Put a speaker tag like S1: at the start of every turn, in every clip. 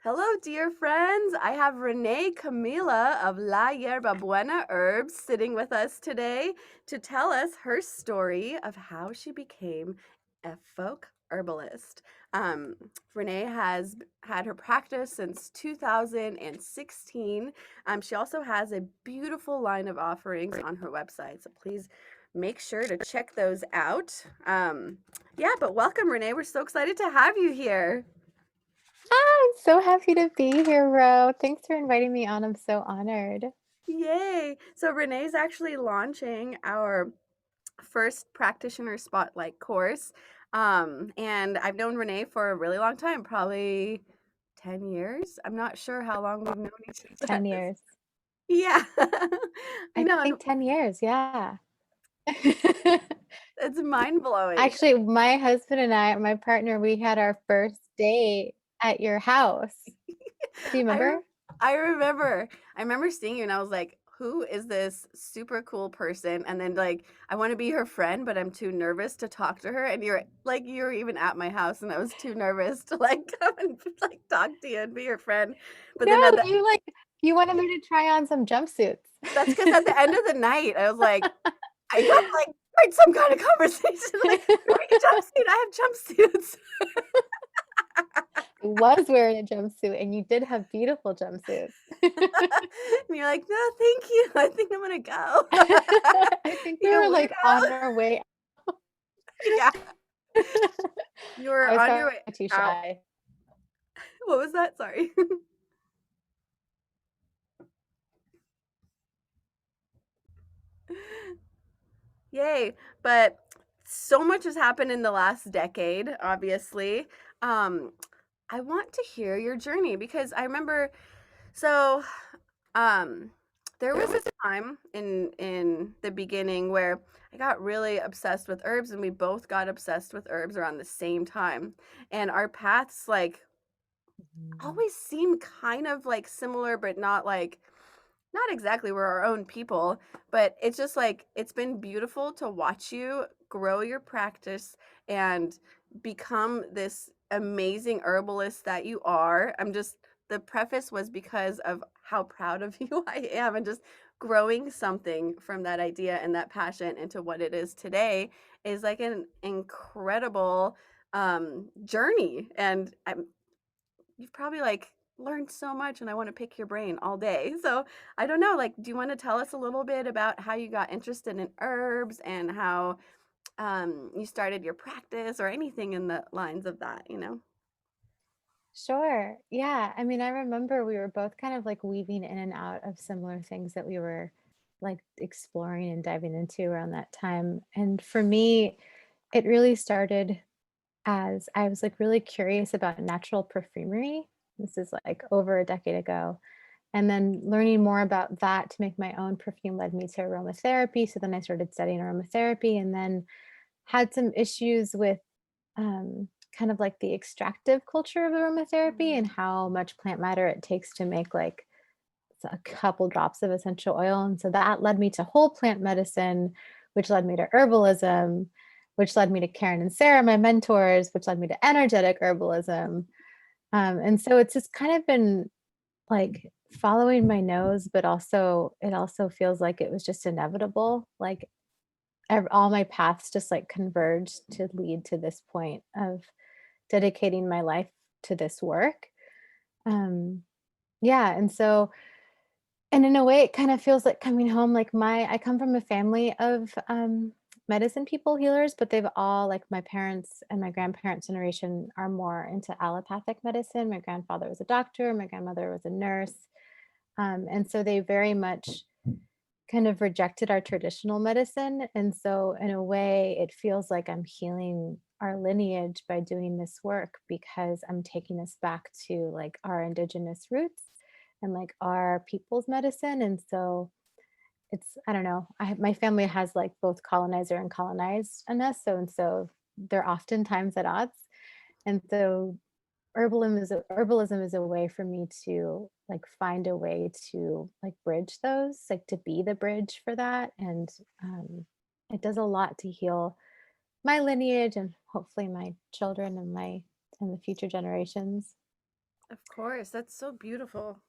S1: Hello, dear friends. I have Renée Camila of La Yerba Buena Herbs sitting with us today to tell us her story of how she became a folk herbalist. Um, Renee has had her practice since 2016. She also has a beautiful line of offerings on her website, so please make sure to check those out. But welcome, Renee. We're so excited to have you here.
S2: I'm so happy to be here, Ro. Thanks for inviting me on. I'm so honored.
S1: Yay! So Renee's actually launching our first practitioner spotlight course. And I've known Renee for a really long time, probably 10 years. I'm not sure how long we've known each other
S2: 10
S1: at this.
S2: years.
S1: Yeah. I
S2: I
S1: know, and
S2: think 10 years, yeah.
S1: it's mind-blowing.
S2: Actually, my husband and I, my partner, we had our first date at your house. Do you
S1: I re-
S2: remember?
S1: I remember. I remember seeing you and I was like, who is this super cool person? And then like I want to be her friend, but I'm too nervous to talk to her. And you're even at my house and I was too nervous to like come and like talk to you and be your friend. But
S2: No,
S1: then
S2: you wanted me to try on some jumpsuits.
S1: that's because at the end of the night I was like, I gotta like write some kind of conversation. Like, you're wearing a jumpsuit, I have jumpsuits.
S2: I was wearing a jumpsuit and you did have beautiful jumpsuits.
S1: And you're like, no, thank you. I think I'm gonna go.
S2: I think we
S1: You
S2: were like on
S1: weirdo.
S2: our way.
S1: Yeah. You were
S2: I was
S1: on your
S2: probably
S1: way
S2: too
S1: out.
S2: shy.
S1: What was that? Sorry. Yay. But so much has happened in the last decade, obviously. Um, I want to hear your journey because I remember so um there was a time in the beginning where I got really obsessed with herbs and we both got obsessed with herbs around the same time. And our paths like
S2: Mhm.
S1: always seem kind of like similar but not exactly we're our own people, but it's just like it's been beautiful to watch you grow your practice and become this amazing herbalist that you are. The preface was because of how proud of you I am and just growing something from that idea and that passion into what it is today is like an incredible journey. And you've probably like learned so much and I want to pick your brain all day. So I don't know, like, do you want to tell us a little bit about how you got interested in herbs and how you started your practice or anything in the lines of that?
S2: Sure. Yeah. I mean, I remember we were both kind of like weaving in and out of similar things that we were like exploring and diving into around that time. And for me, it really started as I was like really curious about natural perfumery. This is like over a decade ago. And then learning more about that to make my own perfume led me to aromatherapy. So then I started studying aromatherapy and then had some issues with kind of like the extractive culture of aromatherapy and
S1: Mm.
S2: how much plant matter it takes to make like a couple drops of essential oil. And so that led me to whole plant medicine, which led me to herbalism, which led me to Karen and Sarah, my mentors, which led me to energetic herbalism. And so it's just kind of been like following my nose, but also it also feels like it was just inevitable. Like all my paths just like converged to lead to this point of dedicating my life to this work. Um, yeah, and in a way, it kind of feels like coming home. Like I come from a family of medicine people, healers, but they've all like my parents and my grandparents' generation are more into allopathic medicine. My grandfather was a doctor, my grandmother was a nurse, and so they very much kind of rejected our traditional medicine. And so, in a way, it feels like I'm healing our lineage by doing this work because I'm taking us back to like our indigenous roots and like our people's medicine. And so, I don't know, my family has like both colonizer and colonized in us. So they're oftentimes at odds. And so, herbalism is a way for me to like find a way to like bridge those, like to be the bridge for that. And it does a lot to heal my lineage and hopefully my children and the future generations.
S1: Of course. That's so beautiful.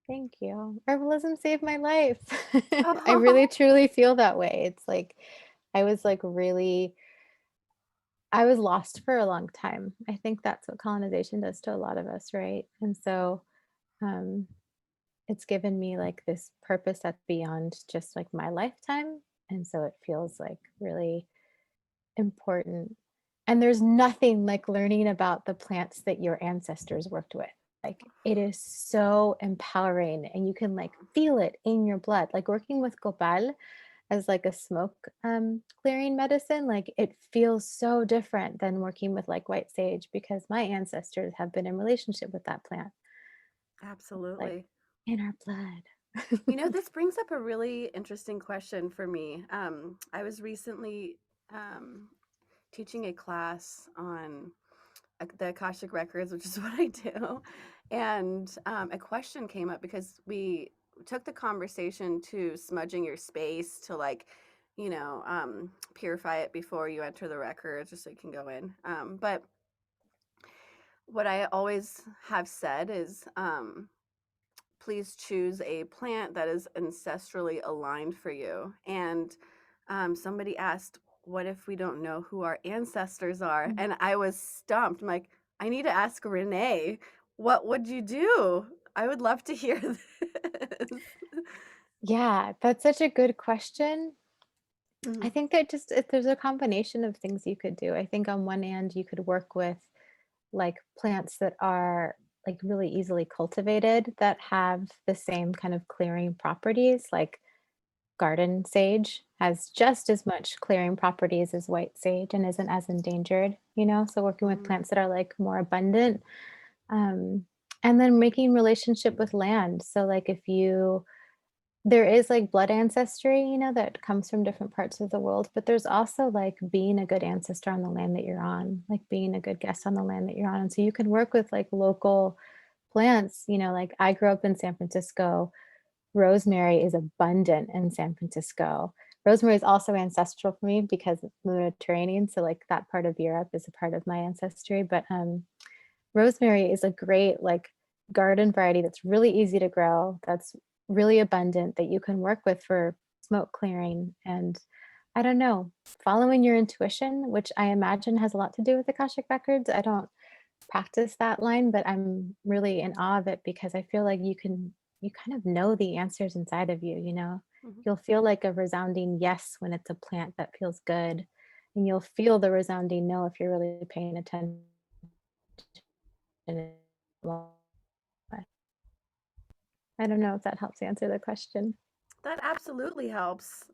S2: Thank you. Herbalism saved my life. I really
S1: Oh,
S2: truly feel that way. It's like I was like really I was lost for a long time. I think that's what colonization does to a lot of us, right? And so um it's given me like this purpose that's beyond just like my lifetime. And so it feels like really important. And there's nothing like learning about the plants that your ancestors worked with. Like it is so empowering and you can like feel it in your blood. Like working with copal as like a smoke clearing medicine, like it feels so different than working with like white sage because my ancestors have been in relationship with that plant, like
S1: absolutely.
S2: in our blood.
S1: You know, this brings up a really interesting question for me. I was recently um, teaching a class on the Akashic Records, which is what I do. And a question came up because we took the conversation to smudging your space to like, purify it before you enter the records, just so you can go in. But what I always have said is, please choose a plant that is ancestrally aligned for you. And somebody asked, what if we don't know who our ancestors are?
S2: Mm.
S1: And I was stumped. I'm like, I need to ask Renee, what would you do? I would love to hear this.
S2: Yeah, that's such a good question. I
S1: Mhm.
S2: think that just there's a combination of things you could do. I think on one end you could work with like plants that are like really easily cultivated that have the same kind of clearing properties. Like garden sage has just as much clearing properties as white sage and isn't as endangered, you know? So working with
S1: Mhm.
S2: plants that are like more abundant. Um, and then making relationship with land. So like if you there is, like, blood ancestry, you know, that comes from different parts of the world, but there's also, like, being a good ancestor on the land that you're on, like, being a good guest on the land that you're on, and so you can work with, like, local plants, you know, like, I grew up in San Francisco. Rosemary is abundant in San Francisco. Rosemary is also ancestral for me because it's the Mediterranean, so, like, that part of Europe is a part of my ancestry, but, rosemary is a great, like, garden variety that's really easy to grow, that's really abundant, that you can work with for smoke clearing, and I don't know, following your intuition, which I imagine has a lot to do with Akashic Records. I don't practice that line, but I'm really in awe of it because I feel like you kind of know the answers inside of you, you know?
S1: Mhm.
S2: You'll feel like a resounding yes when it's a plant that feels good, and you'll feel the resounding no if you're really paying attention. I don't know if that helps answer the question.
S1: That absolutely helps.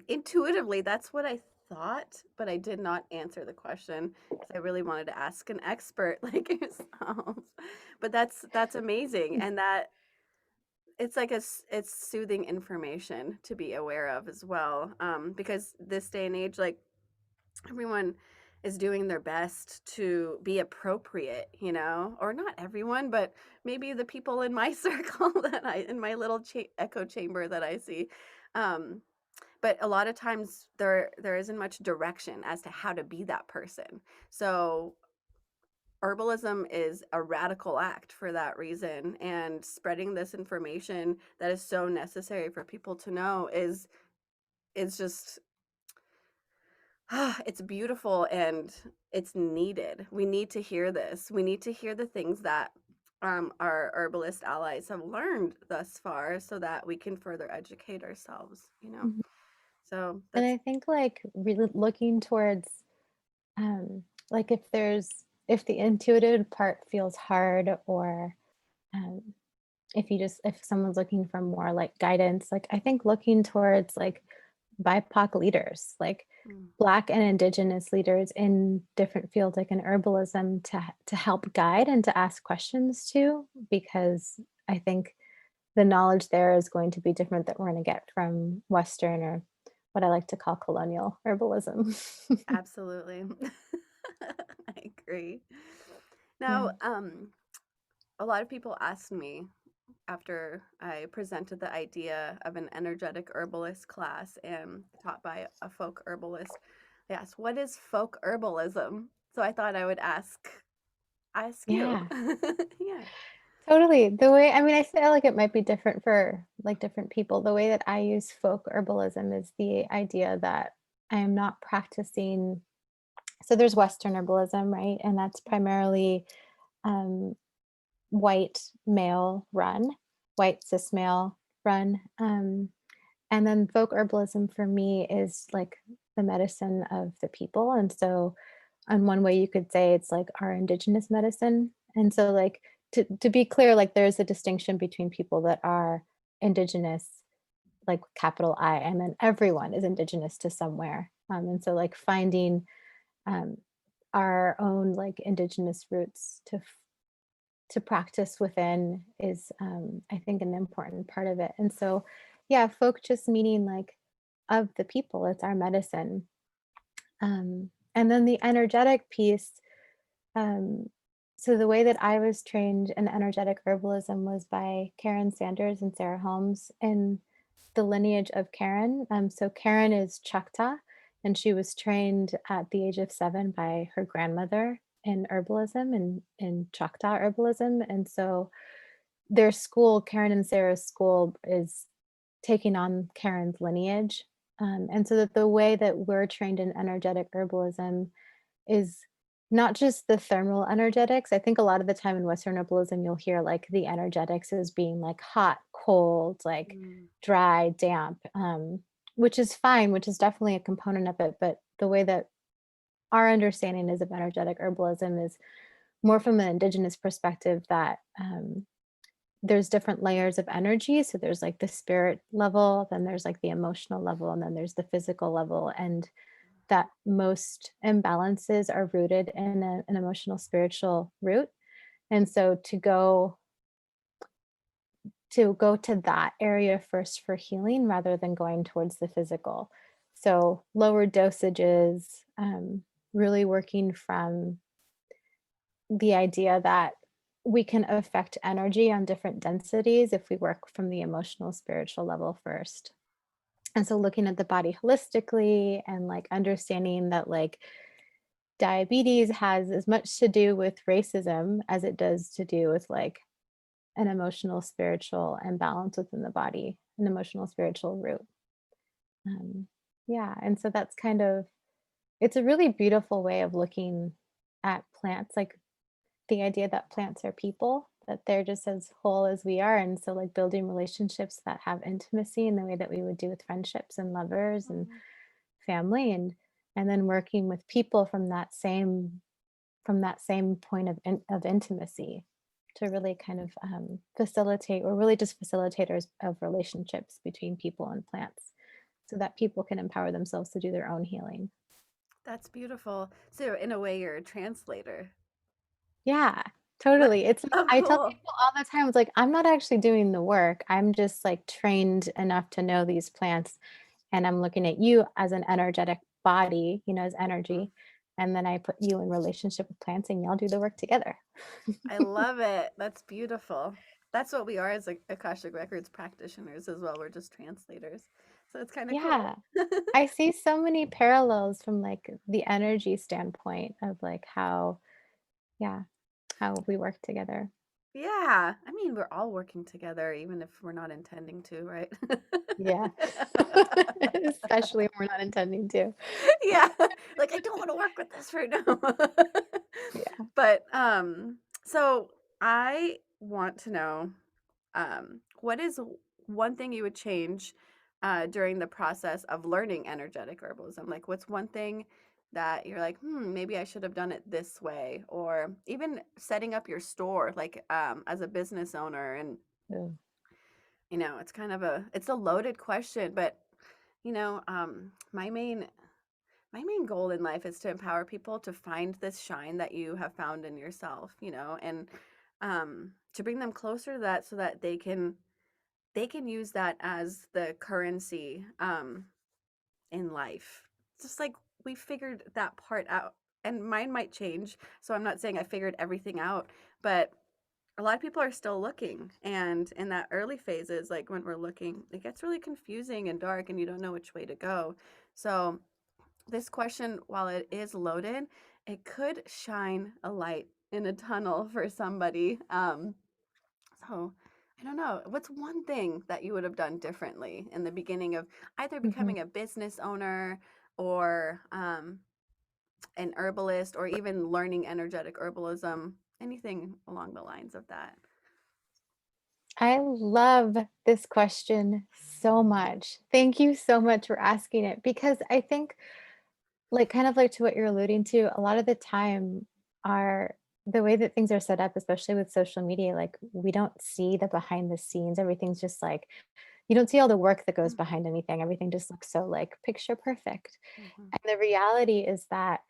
S1: Intuitively, that's what I thought, but I did not answer the question because I really wanted to ask an expert like yourself. But that's amazing, and that it's like it's soothing information to be aware of as well. Because this day and age, like everyone is doing their best to be appropriate, or not everyone, but maybe the people in my circle in my little echo chamber that I see. Um, but a lot of times there isn't much direction as to how to be that person. So herbalism is a radical act for that reason, and spreading this information that is so necessary for people to know is just it's beautiful and it's needed. We need to hear this. We need to hear the things that our herbalist allies have learned thus far so that we can further educate ourselves.
S2: Mhm.
S1: So
S2: And
S1: that's
S2: I think, like, really looking towards, like, if the intuitive part feels hard or, um, if someone's looking for more, like, guidance, like, I think looking towards, like, BIPOC leaders, like,
S1: mm,
S2: Black and Indigenous leaders in different fields, like in herbalism, to help guide and to ask questions to, because I think the knowledge there is going to be different that we're gonna get from Western or what I like to call colonial herbalism.
S1: absolutely. I agree.
S2: Yeah.
S1: Now, a lot of people asked me after I presented the idea of an energetic herbalist class and taught by a folk herbalist. They asked, what is folk herbalism? So I thought I would ask ask you.
S2: Yeah.
S1: Yeah.
S2: Totally. The way I mean, I feel like it might be different for, like, different people. The way that I use folk herbalism is the idea that I am not practicing so there's Western herbalism, right? And that's primarily, um, white male run, white cis male run, and then folk herbalism for me is, like, the medicine of the people, and so on one way you could say it's like our indigenous medicine. And so like to be clear, like there's a distinction between people that are indigenous, like capital I, and then everyone is indigenous to somewhere. And so like finding um, our own like indigenous roots to practice within is I think an important part of it. And so yeah, folk just meaning like of the people, it's our medicine. And then the energetic piece, um, so the way that I was trained in energetic herbalism was by Karen Sanders and Sarah Holmes in the lineage of Karen. So Karen is Choctaw, and she was trained at the age of 7 by her grandmother in herbalism and in Choctaw herbalism. And so their school, Karen and Sarah's school, is taking on Karen's lineage. And so that the way that we're trained in energetic herbalism is not just the thermal energetics. I think a lot of the time in Western herbalism, you'll hear like the energetics as being like hot, cold, like
S1: Mm.
S2: dry, damp, which is fine, which is definitely a component of it. But the way that our understanding is of energetic herbalism is more from an indigenous perspective that there's different layers of energy. So there's like the spirit level, then there's like the emotional level, and then there's the physical level. And that most imbalances are rooted in an emotional spiritual root. And so to go to that area first for healing rather than going towards the physical. So lower dosages, really working from the idea that we can affect energy on different densities if we work from the emotional spiritual level first. And so looking at the body holistically and like understanding that like diabetes has as much to do with racism as it does to do with like an emotional spiritual imbalance within the body, an emotional spiritual root. Um, yeah, and so that's kind of it's a really beautiful way of looking at plants, like the idea that plants are people, that they're just as whole as we are, and so like building relationships that have intimacy in the way that we would do with friendships and lovers and
S1: Mhm.
S2: family, and then working with people from that same point of intimacy to really kind of facilitate or really just facilitators of relationships between people and plants so that people can empower themselves to do their own healing.
S1: That's beautiful. So in a way, you're a translator.
S2: Yeah,
S1: That's
S2: totally. It's
S1: so
S2: I tell
S1: cool.
S2: people all the time, it's like, I'm not actually doing the work. I'm just like trained enough to know these plants, and I'm looking at you as an energetic body, as
S1: Mhm.
S2: energy. And then I put you in relationship with plants and y'all do the work together.
S1: I love it. That's beautiful. That's what we are as like Akashic Records practitioners as well. We're just translators. So it's kind of cool.
S2: Yeah. I see so many parallels from like the energy standpoint of like how, yeah, how we work together.
S1: Yeah. I mean, we're all working together, even if we're not intending to, right?
S2: Yeah. Especially when we're not intending to.
S1: Yeah. Like, I don't want to work with this right now.
S2: Yeah.
S1: But so I want to know, what is one thing you would change during the process of learning energetic herbalism? Like, what's one thing that you're like, maybe I should have done it this way? Or even setting up your store, like as a business owner. And,
S2: Ooh.
S1: it's kind of it's a loaded question, but, my main goal in life is to empower people to find this shine that you have found in yourself, and to bring them closer to that so that they can use that as the currency in life. Just like we figured that part out, and mine might change. So I'm not saying I figured everything out, but a lot of people are still looking. And in that early phases, like when we're looking, it gets really confusing and dark, and you don't know which way to go. So this question, while it is loaded, it could shine a light in a tunnel for somebody. So I don't know. What's one thing that you would have done differently in the beginning of either
S2: Mhm.
S1: becoming a business owner or an herbalist or even learning energetic herbalism? Anything along the lines of that?
S2: I love this question so much. Thank you so much for asking it because I think, like, kind of like to what you're alluding to, a lot of the time, our the way that things are set up, especially with social media, like, we don't see the behind the scenes. Everything's just like you don't see all the work that goes
S1: Mhm,
S2: behind anything. Everything just looks so, like, picture perfect.
S1: mhm,
S2: And the reality is that,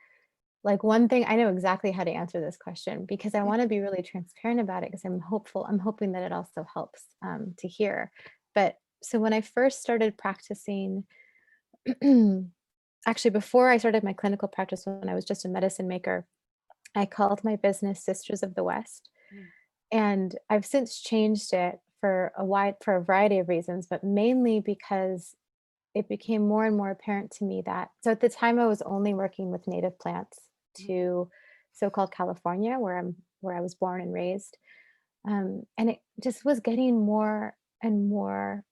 S2: like, one thing I know exactly how to answer this question because I wanna be really transparent about it because I'm hoping that it also helps, to hear. But so when I first started practicing actually, before I started my clinical practice when I was just a medicine maker, I called my business Sisters of the West,
S1: mm,
S2: and I've since changed it for a variety of reasons, but mainly because it became more and more apparent to me that so at the time I was only working with native plants
S1: mhm,
S2: to so-called California, where I was born and raised, and it just was getting more and more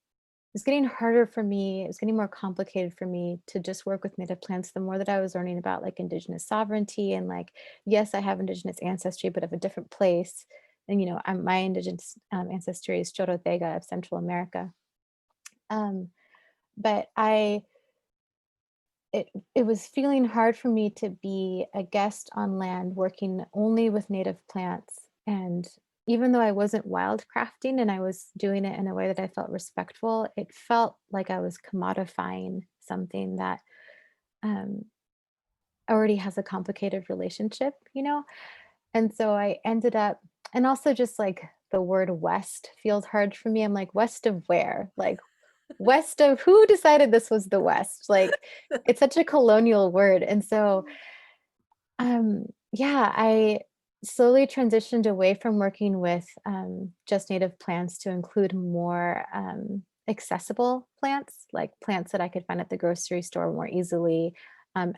S2: it was getting harder for me. It was getting more complicated for me to just work with native plants. The more that I was learning about like indigenous sovereignty and like, yes, I have indigenous ancestry, but of a different place. And my indigenous ancestry is Chorotega of Central America. Um, but it was feeling hard for me to be a guest on land working only with native plants. And even though I wasn't wildcrafting and I was doing it in a way that I felt respectful, it felt like I was commodifying something that um, already has a complicated relationship. And so I ended up, and also just like the word West feels hard for me. I'm like, West of where? Like, West of who decided this was the West? Like, it's such a colonial word. And so, yeah, I slowly transitioned away from working with just native plants to include more accessible plants, like plants that I could find at the grocery store more easily.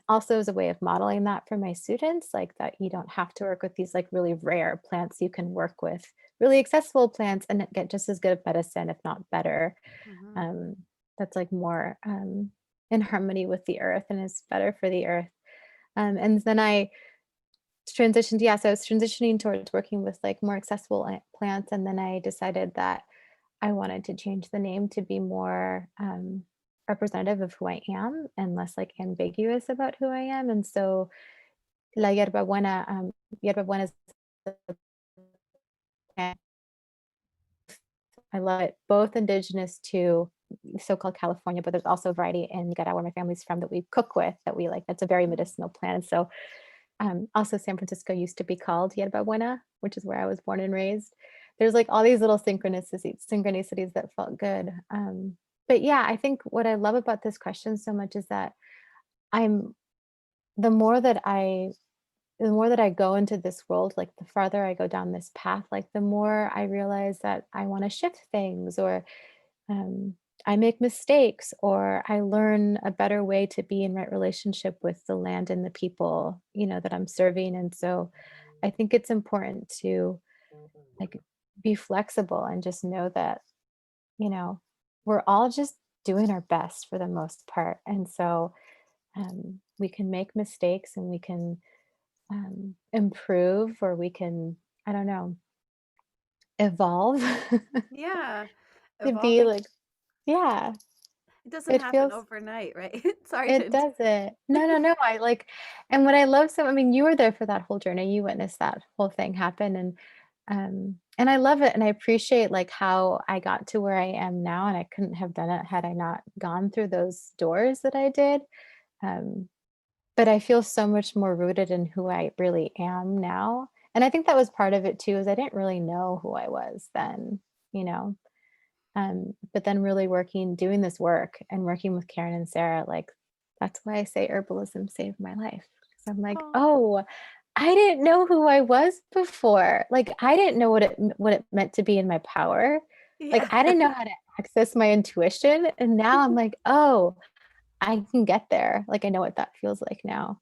S2: Also, as a way of modeling that for my students, like that you don't have to work with these like really rare plants. You can work with really accessible plants and get just as good of medicine, if not better.
S1: mhm.
S2: Um, that's like more in harmony with the earth and is better for the earth. And then I transitioned, yeah, so I was transitioning towards working with like more accessible plants, and then I decided that I wanted to change the name to be more representative of who I am and less like ambiguous about who I am. And so La Yerba Buena is the plant. I love it, both indigenous to so-called California, but there's also a variety in Nicaragua where my family's from that we cook with that we like. That's a very
S1: Mm,
S2: medicinal plant. So also, San Francisco used to be called Yerba Buena, which is where I was born and raised. There's like all these little synchronicities that felt good. But yeah, I think what I love about this question so much is that I'm the more that I the more that I go into this world, like the farther I go down this path, like the more I realize that I want to shift things or um, I make mistakes or I learn a better way to be in right relationship with the land and the people, that I'm serving. And so I think it's important to like be flexible and just know that, you know, we're all just doing our best for the most part. And so we can make mistakes and we can improve or we can, I don't know, evolve
S1: yeah,
S2: to be
S1: evolving.
S2: like, yeah,
S1: It doesn't
S2: it
S1: happen
S2: feels
S1: overnight, right? Sorry to
S2: It
S1: interrupt.
S2: doesn't. No, no, no, and what I love so I mean, you were there for that whole journey, you witnessed that whole thing happen, and I love it, and I appreciate, like, how I got to where I am now, and I couldn't have done it had I not gone through those doors that I did, um, but I feel so much more rooted in who I really am now, and I think that was part of it too, is I didn't really know who I was then, you know? But then really doing this work and working with Karen and Sarah, like that's why I say herbalism saved my life. Because I'm like,
S1: Oh,
S2: oh, I didn't know who I was before. Like I didn't know what it meant to be in my power. Like
S1: yeah.
S2: I didn't know how to access my intuition. And now I'm like, oh, I can get there. Like I know what that feels like now.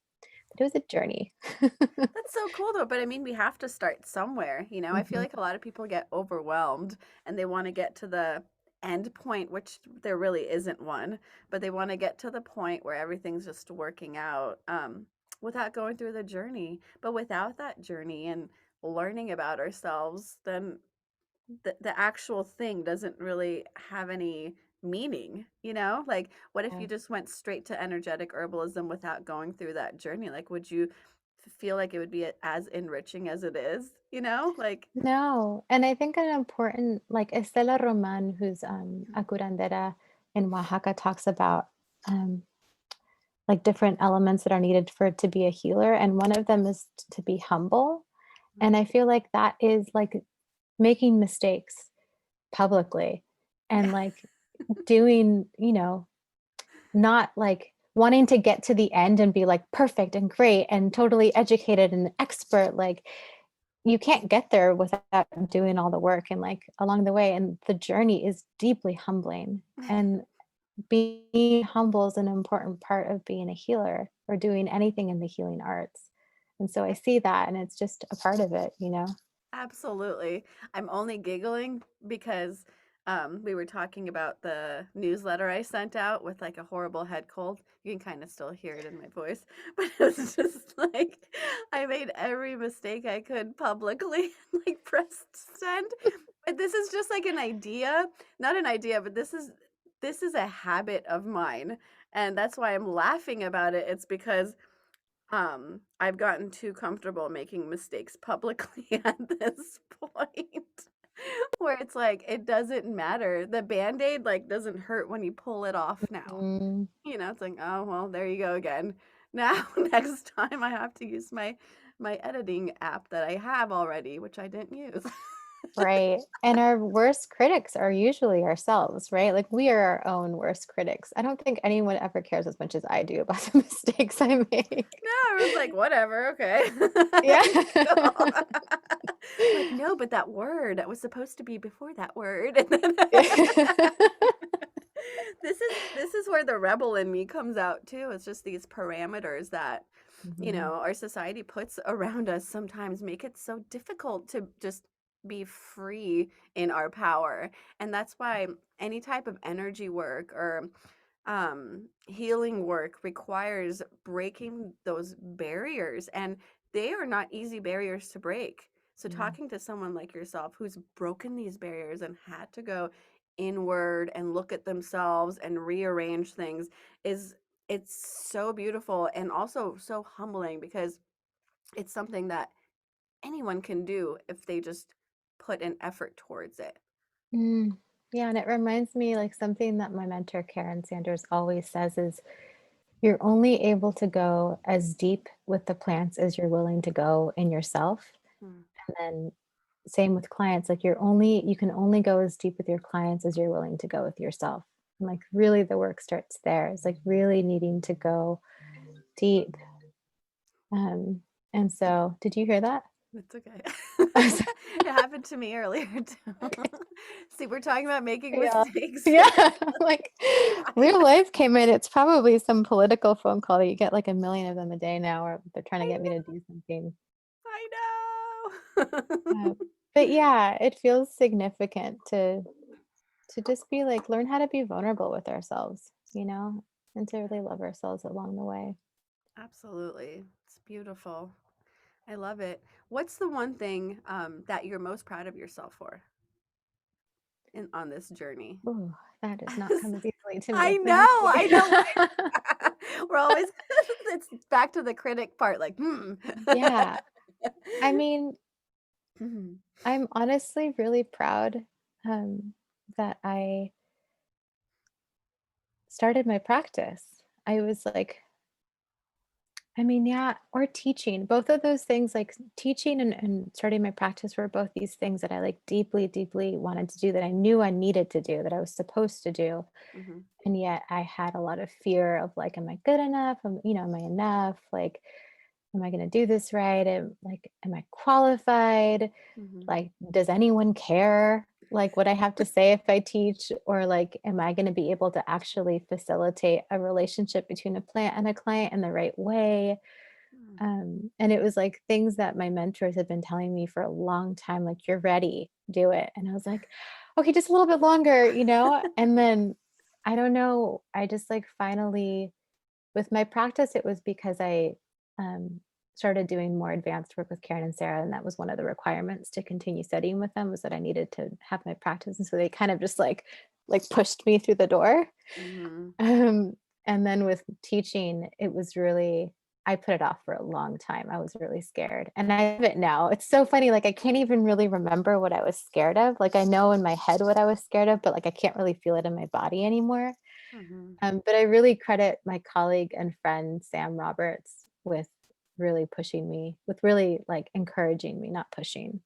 S2: it was a journey.
S1: That's so cool though, but I mean, we have to start somewhere, you know? I feel
S2: Mhm.
S1: like a lot of people get overwhelmed and they want to get to the end point, which there really isn't one, but they want to get to the point where everything's just working out without going through the journey. But without that journey and learning about ourselves, then the actual thing doesn't really have any meaning, you know? Like, what if
S2: Yeah.
S1: you just went straight to energetic herbalism without going through that journey? Like, would you feel like it would be as enriching as it is, you know? Like,
S2: No, and I think an important like Estela Roman, who's a curandera in Oaxaca, talks about um, like different elements that are needed for it to be a healer, and one of them is to be humble. And I feel like that is like making mistakes publicly and
S1: yeah.
S2: like doing, not like wanting to get to the end and be like perfect and great and totally educated and expert. Like you can't get there without doing all the work and like along the way. And the journey is deeply humbling. And being humble is an important part of being a healer or doing anything in the healing arts. And so I see that and it's just a part of it.
S1: Absolutely. I'm only giggling because we were talking about the newsletter I sent out with like a horrible head cold. You can kind of still hear it in my voice, but it was just like I made every mistake I could publicly, like pressed send. But this is just like an idea, not an idea, but this is a habit of mine, and that's why I'm laughing about it. It's because I've gotten too comfortable making mistakes publicly at this point where it's like it doesn't matter. The Band-Aid like doesn't hurt when you pull it off now.
S2: Mm,
S1: You know, it's like, oh well, there you go again. Now next time I have to use my editing app that I have already, which I didn't use.
S2: right. And our worst critics are usually ourselves, right? Like we are our own worst critics. I don't think anyone ever cares as much as I do about the mistakes I make.
S1: No, I was like, whatever, okay.
S2: Yeah.
S1: Cool. Like, no, but that word that was supposed to be before that word. And then this is where the rebel in me comes out too. It's just these parameters that,
S2: Mhm.
S1: our society puts around us sometimes make it so difficult to just be free in our power. And that's why any type of energy work or healing work requires breaking those barriers, and they are not easy barriers to break. So,
S2: Yeah.
S1: talking to someone like yourself who's broken these barriers and had to go inward and look at themselves and rearrange things is it's so beautiful and also so humbling because it's something that anyone can do if they just put an effort towards it.
S2: Mm. Yeah, and it reminds me like something that my mentor Karen Sanders always says is you're only able to go as deep with the plants as you're willing to go in yourself.
S1: Mm.
S2: And then same with clients, like you can only go as deep with your clients as you're willing to go with yourself. And like really the work starts there. It's like really needing to go deep. Um, and so did you hear that?
S1: It's okay. It happened to me earlier too. See, we're talking about making
S2: Yeah.
S1: mistakes.
S2: Yeah. Like
S1: I
S2: real
S1: know.
S2: life came in. It's probably some political phone call that you get like a million of them a day now, or they're trying to
S1: I
S2: get me to do something.
S1: know.
S2: Uh, but yeah, it feels significant to just be like learn how to be vulnerable with ourselves, and to really love ourselves along the way.
S1: Absolutely. It's beautiful. I love it. What's the one thing that you're most proud of yourself for on this journey?
S2: Ooh, that does not come as easily to me
S1: I
S2: as
S1: know,
S2: thank
S1: I know.
S2: you.
S1: We're always it's back to the critic part, like, hmm.
S2: Yeah. I mean,
S1: Mhm.
S2: I'm honestly really proud that I started my practice. I was like, I mean, yeah, or teaching. Both of those things, like teaching and starting my practice were both these things that I like deeply, deeply wanted to do that I knew I needed to do, that I was supposed to do.
S1: Mhm.
S2: And yet I had a lot of fear of like, am I good enough? Am I enough? Like, am I going to do this right? Am I qualified?
S1: Mhm.
S2: Like, does anyone care? Like what I have to say if I teach, or like, am I going to be able to actually facilitate a relationship between a plant and a client in the right way? And it was like things that my mentors had been telling me for a long time, like, "You're ready, do it." And I was like, "Okay, just a little bit longer," you know? And then I don't know, I just like finally with my practice, it was because I um, started doing more advanced work with Karen and Sarah, and that was one of the requirements to continue studying with them was that I needed to have my practice. And so they kind of just like pushed me through the door.
S1: Mhm.
S2: Um, and then with teaching, it was really I put it off for a long time. I was really scared. And I have it now. It's so funny, like I can't even really remember what I was scared of. Like I know in my head what I was scared of, but like I can't really feel it in my body anymore.
S1: Mhm.
S2: But I really credit my colleague and friend Sam Roberts with really pushing me, with really like encouraging me, not pushing.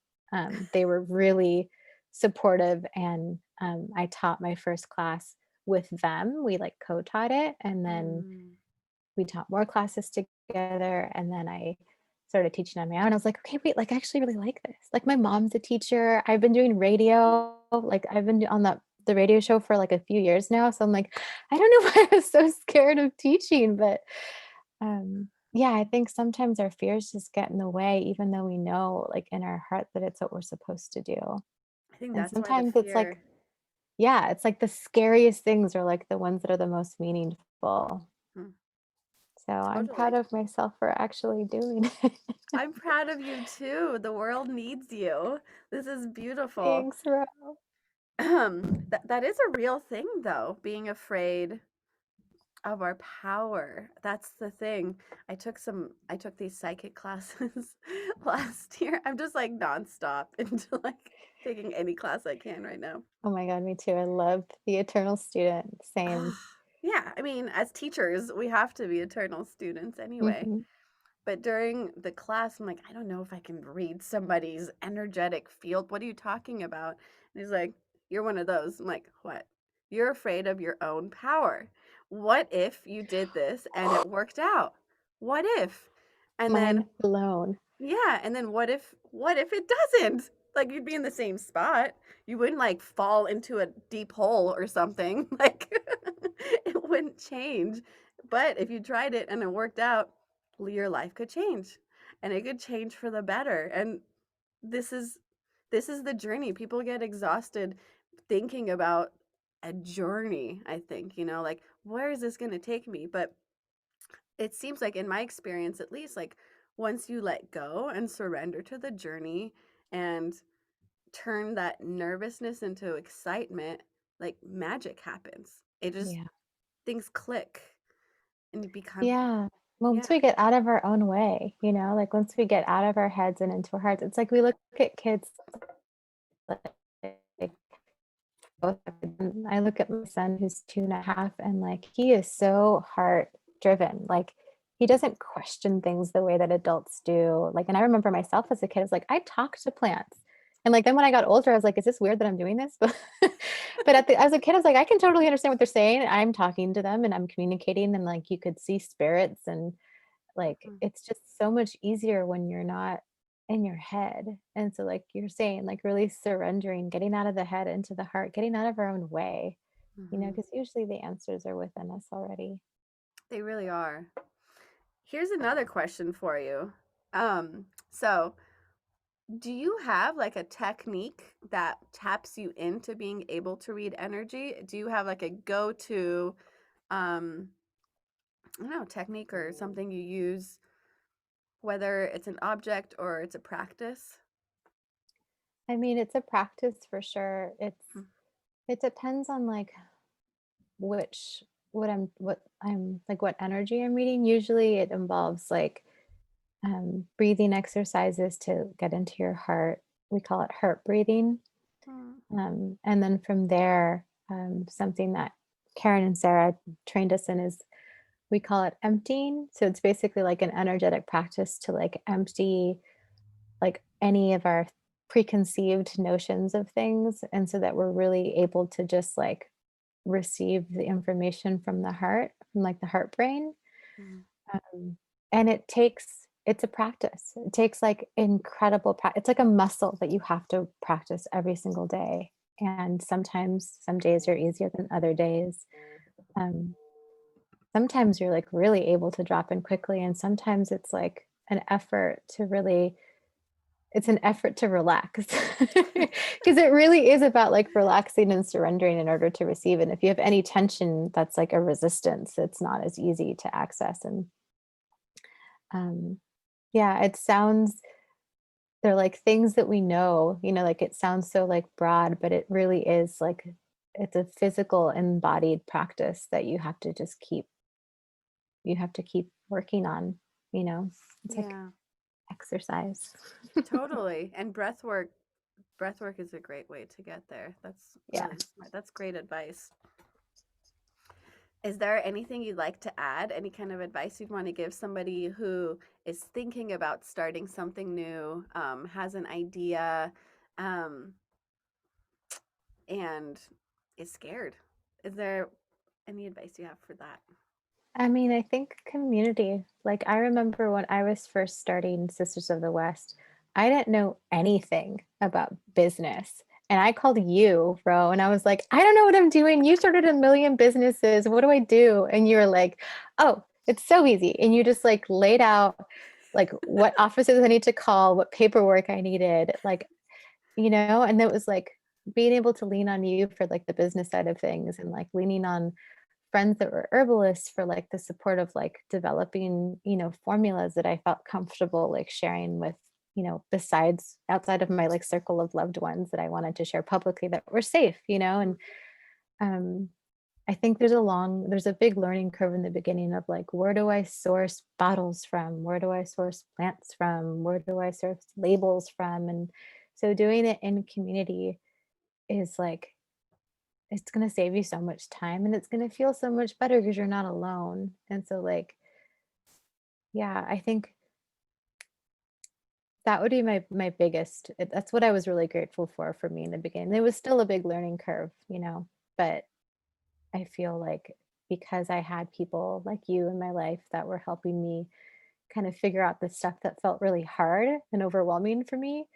S2: They were really supportive, and I taught my first class with them. We like co-taught it, and then
S1: Mm.
S2: we taught more classes together, and then I started teaching on my own. I was like, "Okay, wait, like, I actually really like this." Like, my mom's a teacher. I've been doing radio, like, I've been on the radio show for, like, a few years now, so I'm like, I don't know why I was so scared of teaching, but, yeah, I think sometimes our fears just get in the way even though we know, like, in our heart that it's what we're supposed to do.
S1: I think
S2: And
S1: that's why the
S2: sometimes it's like
S1: fear.
S2: yeah, it's like the scariest things are, like, the ones that are the most meaningful.
S1: Mm,
S2: So I'm proud
S1: totally.
S2: of myself for actually doing it.
S1: I'm proud of you too. The world needs you. This is beautiful.
S2: Thanks, Ro.
S1: That is a real thing though, being afraid of our power. That's the thing. I took these psychic classes last year. I'm just like nonstop into like taking any class I can right now.
S2: Oh my god, me too. I love the eternal student. Same.
S1: Yeah, I mean, as teachers, we have to be eternal students anyway.
S2: Mhm.
S1: But during the class, I'm like, I don't know if I can read somebody's energetic field. What are you talking about? And he's like, you're one of those. I'm like, what? You're afraid of your own power. What if you did this and it worked out? What if? And then
S2: Mind blown.
S1: yeah, and then what if it doesn't? Like you'd be in the same spot. You wouldn't like fall into a deep hole or something. Like it wouldn't change. But if you tried it and it worked out, your life could change. And it could change for the better. And this is this is the journey. People get exhausted thinking about a journey, I think, like where is this going to take me? But it seems like in my experience at least like once you let go and surrender to the journey and turn that nervousness into excitement, like magic happens. It just
S2: Yeah.
S1: things click and you become
S2: Yeah.
S1: yeah.
S2: Once we get out of our own way, like once we get out of our heads and into our hearts, it's like we look at kids like both of them. I look at my son who's 2.5, and like he is so heart driven. Like he doesn't question things the way that adults do. Like, and I remember myself as a kid, I was like, I talk to plants. And like then when I got older, I was like, is this weird that I'm doing this? But as a kid, I was like, I can totally understand what they're saying. I'm talking to them and I'm communicating, and like you could see spirits, and like,
S1: Mhm,
S2: it's just so much easier when you're not in your head. And so, like you're saying, like really surrendering, getting out of the head into the heart, getting out of our own way,
S1: mhm.
S2: because usually the answers are within us already.
S1: They really are. Here's another question for you. So do you have like a technique that taps you into being able to read energy? Do you have like a go-to um I don't know, technique or something you use, whether it's an object or it's a practice?
S2: I mean, it's a practice for sure.
S1: Mm,
S2: It depends on like which what I'm like what energy I'm reading. Usually it involves like breathing exercises to get into your heart. We call it heart breathing.
S1: mm,
S2: And then from there, something that Karen and Sarah trained us in is we call it emptying. So it's basically like an energetic practice to like empty like any of our preconceived notions of things. And so that we're really able to just like receive the information from the heart, from like the heart brain.
S1: mm,
S2: Um, and it's a practice. It takes like incredible practice. It's like a muscle that you have to practice every single day. And sometimes some days are easier than other days. Um, Sometimes you're like really able to drop in quickly, and sometimes it's like an effort to really it's an effort to relax. Because it really is about like relaxing and surrendering in order to receive. And if you have any tension, that's like a resistance. It's not as easy to access. And um, yeah, it sounds they're like things that we know, like it sounds so like broad, but it really is like it's a physical embodied practice that you have to keep working on, you know. It's like
S1: Yeah,
S2: exercise.
S1: totally. And breath work is a great way to get there. That's
S2: Yeah.
S1: really smart. That's great advice. Is there anything you'd like to add? Any kind of advice you'd want to give somebody who is thinking about starting something new, has an idea, um, and is scared? Is there any advice you have for that?
S2: I mean, I think community. Like, I remember when I was first starting Sisters of the West, I didn't know anything about business. And I called you, bro, and I was like, I don't know what I'm doing. You started a million businesses. What do I do? And you were like, oh, it's so easy. And you just like laid out like what offices I need to call, what paperwork I needed, like, and it was like being able to lean on you for like the business side of things and like leaning on friends that were herbalists for like the support of like developing, formulas that I felt comfortable like sharing with, besides outside of my like circle of loved ones that I wanted to share publicly that were safe, and um I think there's a big learning curve in the beginning of like, where do I source bottles from? Where do I source plants from? Where do I source labels from? And so doing it in community is like it's gonna save you so much time and it's gonna feel so much better because you're not alone. And so like, yeah, I think that would be my biggest that's what I was really grateful for me in the beginning. It was still a big learning curve, but I feel like because I had people like you in my life that were helping me kind of figure out the stuff that felt really hard and overwhelming for me,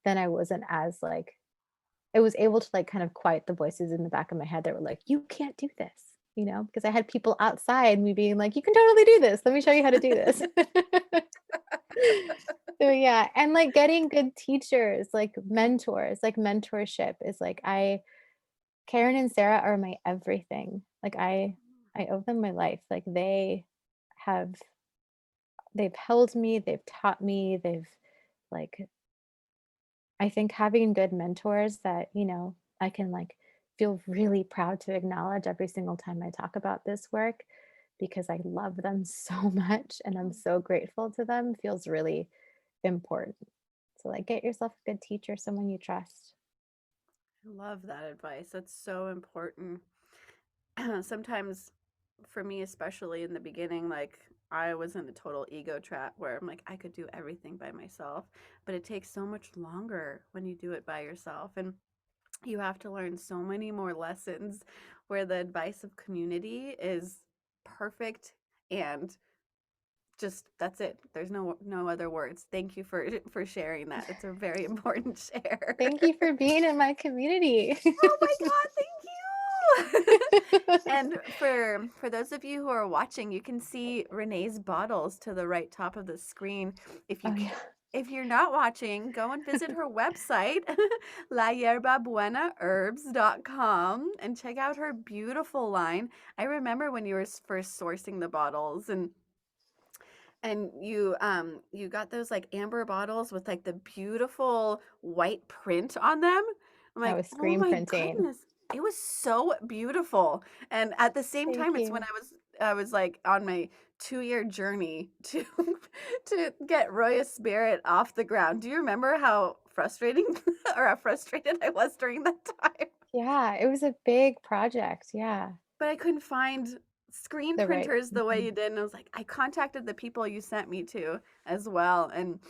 S2: then I wasn't as like I was able to like kind of quiet the voices in the back of my head that were like, you can't do this, because I had people outside me being like, you can totally do this. Let me show you how to do this. So yeah, and like getting good teachers, like mentors, like mentorship is like Karen and Sarah are my everything. Like I owe them my life. Like have they've held me, they've taught me, they've like I think having good mentors that, I can like feel really proud to acknowledge every single time I talk about this work because I love them so much and I'm so grateful to them feels really important. So like get yourself a good teacher, someone you trust.
S1: I love that advice. That's so important. Sometimes for me, especially in the beginning, like I was in a total ego trap where I'm like, I could do everything by myself, but it takes so much longer when you do it by yourself. And you have to learn so many more lessons where the advice of community is perfect and just that's it. There's no other words. Thank you for sharing that. It's a very important share.
S2: Thank you for being in my community.
S1: Oh my god, thank you. And for those of you who are watching, you can see Renee's bottles to the right top of the screen. If you
S2: Oh
S1: can,
S2: yeah.
S1: if you're not watching, go and visit her website, layerbabuenaherbs.com, and check out her beautiful line. I remember when you were first sourcing the bottles and you got those like amber bottles with like the beautiful white print on them. I'm
S2: I
S1: like,
S2: was
S1: "Oh
S2: screen
S1: my
S2: printing.
S1: goodness." It was so beautiful. And at the same
S2: Thank
S1: time it's when
S2: you.
S1: I was like on my 2-year journey to to get Roya Spirit off the ground. Do you remember how frustrating or how frustrated I was during that time?
S2: Yeah, it was a big project. Yeah.
S1: But I couldn't find screen
S2: The right.
S1: printers the way
S2: Mhm.
S1: you did. And I was like, I contacted the people you sent me to as well. And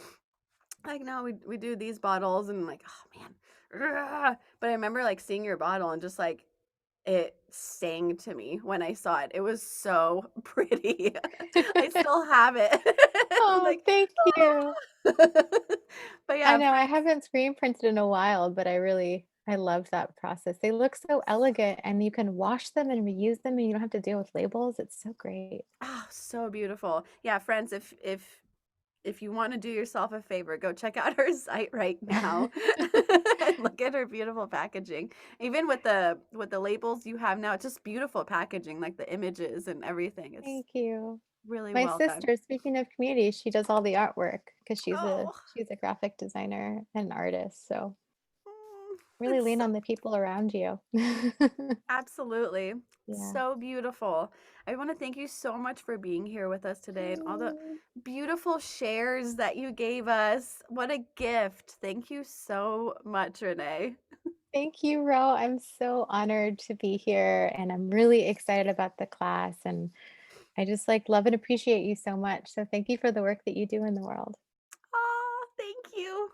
S1: like, no, we do these bottles. And I'm like, oh man. Ugh. But I remember like seeing your bottle and just like it sang to me when I saw it. It was so pretty. I still have it. I'm
S2: Oh,
S1: like,
S2: thank you.
S1: "Ah." But
S2: I
S1: yeah,
S2: know I
S1: friends.
S2: haven't screen printed in a while, but I love that process. They look so elegant and you can wash them and reuse them and you don't have to deal with labels. It's so great.
S1: Oh, so beautiful. Yeah, friends, if you want to do yourself a favor, go check out her site right now and look at her beautiful packaging. Even with the labels you have now, it's just beautiful packaging, like the images and everything. It's
S2: Thank you.
S1: really
S2: My
S1: well done.
S2: sister, speaking of community, she does all the artwork because
S1: Oh,
S2: she's a graphic designer and artist. So really
S1: it's
S2: lean on the people around you.
S1: absolutely
S2: Yeah.
S1: so beautiful. I want to thank you so much for being here with us today and all the
S2: Mm.
S1: beautiful shares that you gave us. What a gift. Thank you so much, Renee.
S2: Thank you, Ro. I'm so honored to be here and I'm really excited about the class and I just like love and appreciate you so much. So thank you for the work that you do in the world.
S1: Oh, thank you.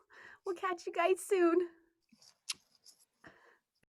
S1: We'll catch you guys soon.